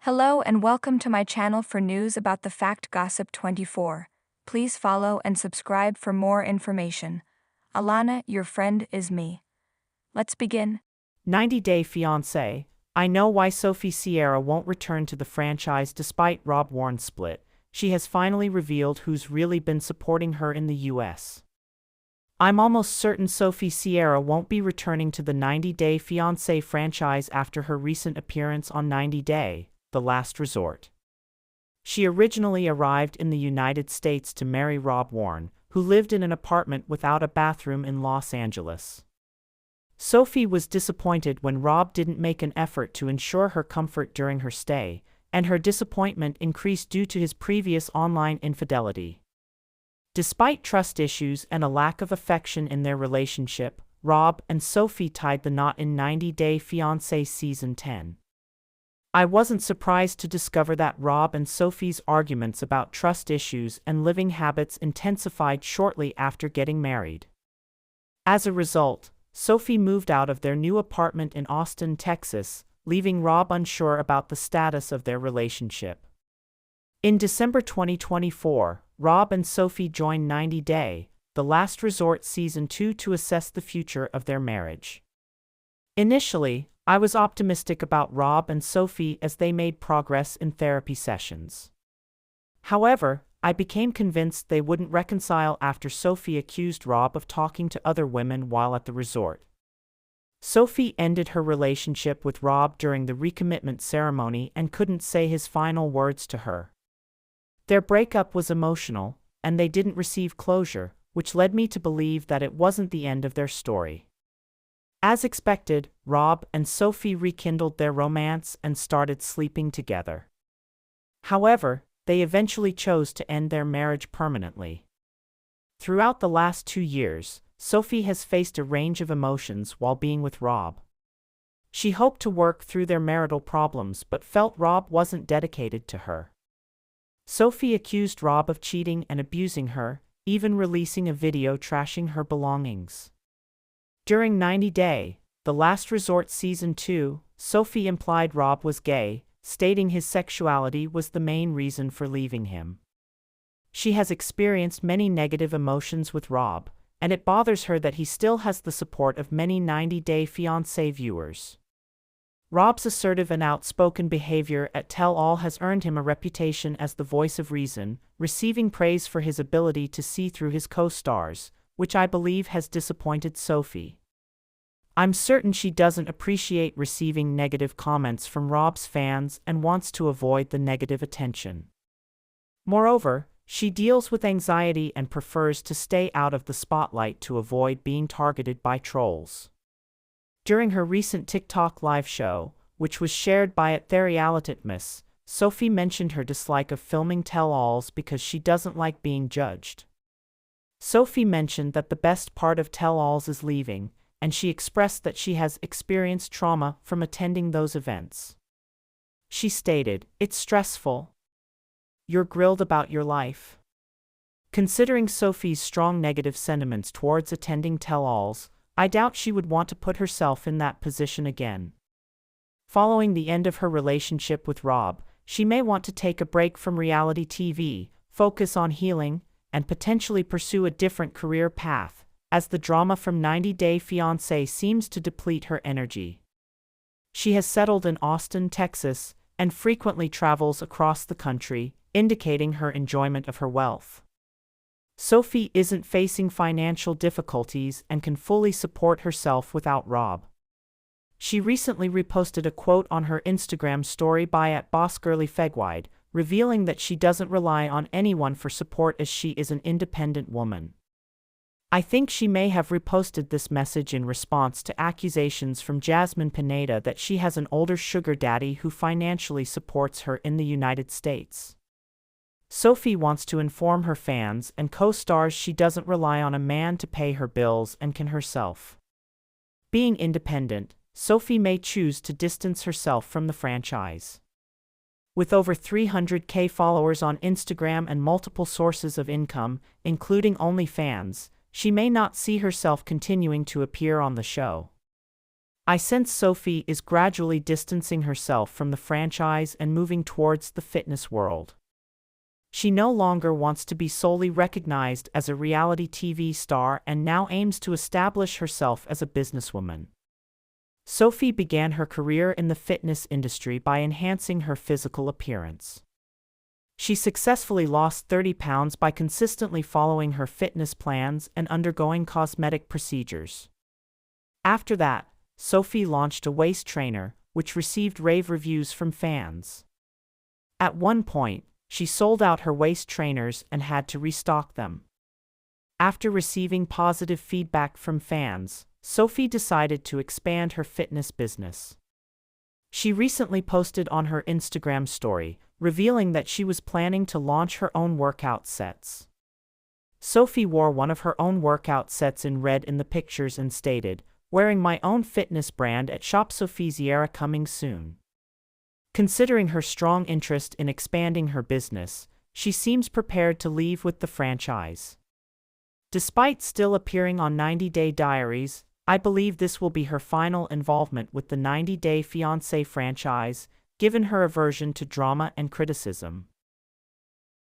Hello and welcome to my channel for news about the Fact Gossip 24. Please follow and subscribe for more information. Alana, your friend, is me. Let's begin. 90-Day Fiancé. I know why Sophie Sierra won't return to the franchise despite Rob Warne's split. She has finally revealed who's really been supporting her in the US. I'm almost certain Sophie Sierra won't be returning to the 90-Day Fiancé franchise after her recent appearance on 90 Day, The Last Resort. She originally arrived in the United States to marry Rob Warne, who lived in an apartment without a bathroom in Los Angeles. Sophie was disappointed when Rob didn't make an effort to ensure her comfort during her stay, and her disappointment increased due to his previous online infidelity. Despite trust issues and a lack of affection in their relationship, Rob and Sophie tied the knot in 90 Day Fiancé Season 10. I wasn't surprised to discover that Rob and Sophie's arguments about trust issues and living habits intensified shortly after getting married. As a result, Sophie moved out of their new apartment in Austin, Texas, leaving Rob unsure about the status of their relationship. In December 2024, Rob and Sophie joined 90 Day, The Last Resort Season 2 to assess the future of their marriage. Initially, I was optimistic about Rob and Sophie as they made progress in therapy sessions. However, I became convinced they wouldn't reconcile after Sophie accused Rob of talking to other women while at the resort. Sophie ended her relationship with Rob during the recommitment ceremony and couldn't say his final words to her. Their breakup was emotional, and they didn't receive closure, which led me to believe that it wasn't the end of their story. As expected, Rob and Sophie rekindled their romance and started sleeping together. However, they eventually chose to end their marriage permanently. Throughout the last 2 years, Sophie has faced a range of emotions while being with Rob. She hoped to work through their marital problems but felt Rob wasn't dedicated to her. Sophie accused Rob of cheating and abusing her, even releasing a video trashing her belongings. During 90 Day, The Last Resort Season 2, Sophie implied Rob was gay, stating his sexuality was the main reason for leaving him. She has experienced many negative emotions with Rob, and it bothers her that he still has the support of many 90 Day Fiancé viewers. Rob's assertive and outspoken behavior at Tell-All has earned him a reputation as the voice of reason, receiving praise for his ability to see through his co-stars, which I believe has disappointed Sophie. I'm certain she doesn't appreciate receiving negative comments from Rob's fans and wants to avoid the negative attention. Moreover, she deals with anxiety and prefers to stay out of the spotlight to avoid being targeted by trolls. During her recent TikTok live show, which was shared by @TheRealityMiss, Sophie mentioned her dislike of filming tell-alls because she doesn't like being judged. Sophie mentioned that the best part of tell-alls is leaving, and she expressed that she has experienced trauma from attending those events. She stated, "It's stressful. You're grilled about your life." Considering Sophie's strong negative sentiments towards attending tell-alls, I doubt she would want to put herself in that position again. Following the end of her relationship with Rob, she may want to take a break from reality TV, focus on healing, and potentially pursue a different career path, as the drama from 90 Day Fiancé seems to deplete her energy. She has settled in Austin, Texas, and frequently travels across the country, indicating her enjoyment of her wealth. Sophie isn't facing financial difficulties and can fully support herself without Rob. She recently reposted a quote on her Instagram story by @BossGirlyFegwide, revealing that she doesn't rely on anyone for support as she is an independent woman. I think she may have reposted this message in response to accusations from Jasmine Pineda that she has an older sugar daddy who financially supports her in the United States. Sophie wants to inform her fans and co-stars she doesn't rely on a man to pay her bills and can herself. Being independent, Sophie may choose to distance herself from the franchise. With over 300K followers on Instagram and multiple sources of income, including OnlyFans, she may not see herself continuing to appear on the show. I sense Sophie is gradually distancing herself from the franchise and moving towards the fitness world. She no longer wants to be solely recognized as a reality TV star and now aims to establish herself as a businesswoman. Sophie began her career in the fitness industry by enhancing her physical appearance. She successfully lost 30 pounds by consistently following her fitness plans and undergoing cosmetic procedures. After that, Sophie launched a waist trainer, which received rave reviews from fans. At one point, she sold out her waist trainers and had to restock them. After receiving positive feedback from fans, Sophie decided to expand her fitness business. She recently posted on her Instagram story, revealing that she was planning to launch her own workout sets. Sophie wore one of her own workout sets in red in the pictures and stated, "Wearing my own fitness brand at Shop Sophie coming soon." Considering her strong interest in expanding her business, she seems prepared to leave with the franchise. Despite still appearing on 90 Day Diaries, I believe this will be her final involvement with the 90 Day Fiancé franchise, given her aversion to drama and criticism.